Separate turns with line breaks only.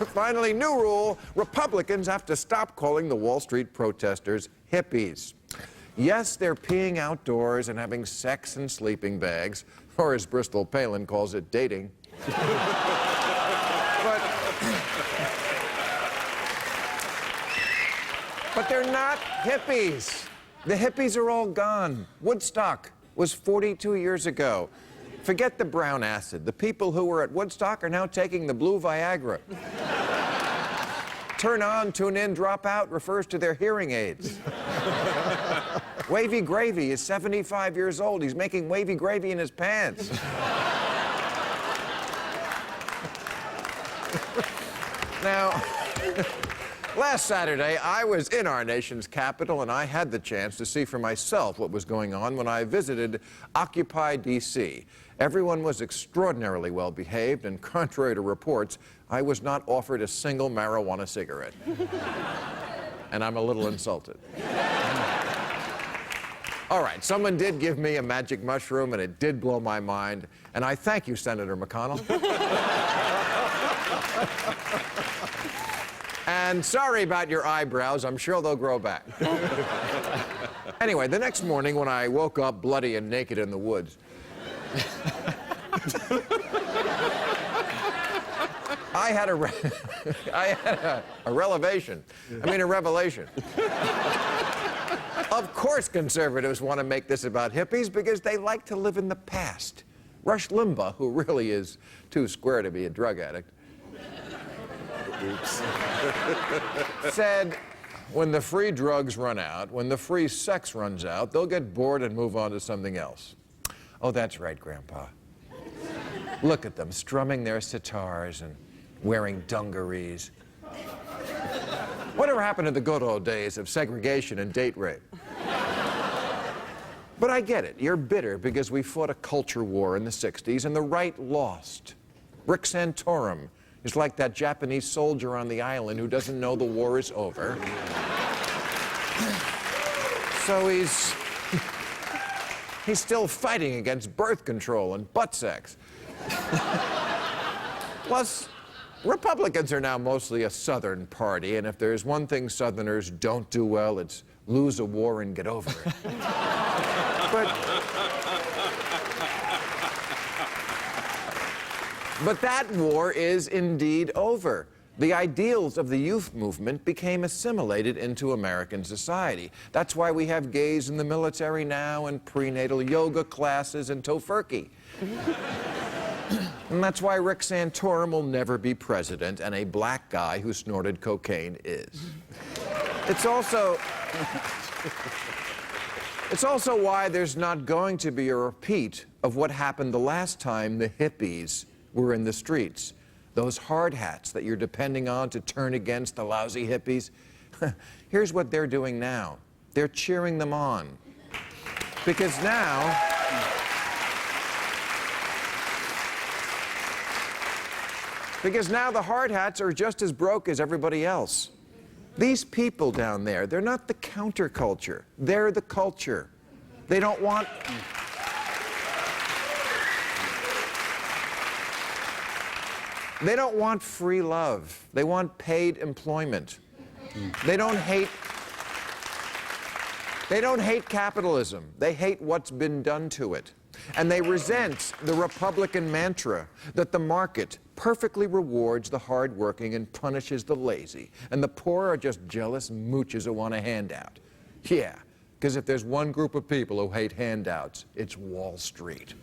Finally, new rule, Republicans have to stop calling the Wall Street protesters hippies. Yes, they're peeing outdoors and having sex in sleeping bags, or as Bristol Palin calls it, dating. But they're not hippies. The hippies are all gone. Woodstock was 42 years ago. Forget the brown acid. The people who were at Woodstock are now taking the blue Viagra. Turn on, tune in, drop out refers to their hearing aids. Wavy Gravy is 75 years old. He's making wavy gravy in his pants. Now, last Saturday, I was in our nation's capital, and I had the chance to see for myself what was going on when I visited Occupy D.C. Everyone was extraordinarily well behaved, and contrary to reports, I was not offered a single marijuana cigarette. And I'm a little insulted. All right, someone did give me a magic mushroom, and it did blow my mind, and I thank you, Senator McConnell. And sorry about your eyebrows. I'm sure they'll grow back. Anyway, the next morning when I woke up bloody and naked in the woods, I had a revelation. Of course conservatives want to make this about hippies because they like to live in the past. Rush Limbaugh, who really is too square to be a drug addict, said, when the free drugs run out, when the free sex runs out, they'll get bored and move on to something else. Oh, that's right, Grandpa. Look at them, strumming their sitars and wearing dungarees. Whatever happened to the good old days of segregation and date rape? But I get it. You're bitter because we fought a culture war in the 60s and the right lost. Rick Santorum is like that Japanese soldier on the island who doesn't know the war is over. So he's still fighting against birth control and butt sex. Plus, Republicans are now mostly a Southern party, and if there's one thing Southerners don't do well, it's lose a war and get over it. But that war is indeed over. The ideals of the youth movement became assimilated into American society. That's why we have gays in the military now and prenatal yoga classes and tofurkey. And that's why Rick Santorum will never be president and a black guy who snorted cocaine is. It's also why there's not going to be a repeat of what happened the last time the hippies were in the streets. Those hard hats that you're depending on to turn against the lousy hippies. Here's what they're doing now. They're cheering them on. Because now the hard hats are just as broke as everybody else. These people down there, they're not the counterculture. They're the culture. They don't want... They don't want free love. They want paid employment. They don't hate capitalism. They hate what's been done to it. And they resent the Republican mantra that the market perfectly rewards the hardworking and punishes the lazy, and the poor are just jealous mooches who want a handout. Yeah, because if there's one group of people who hate handouts, it's Wall Street.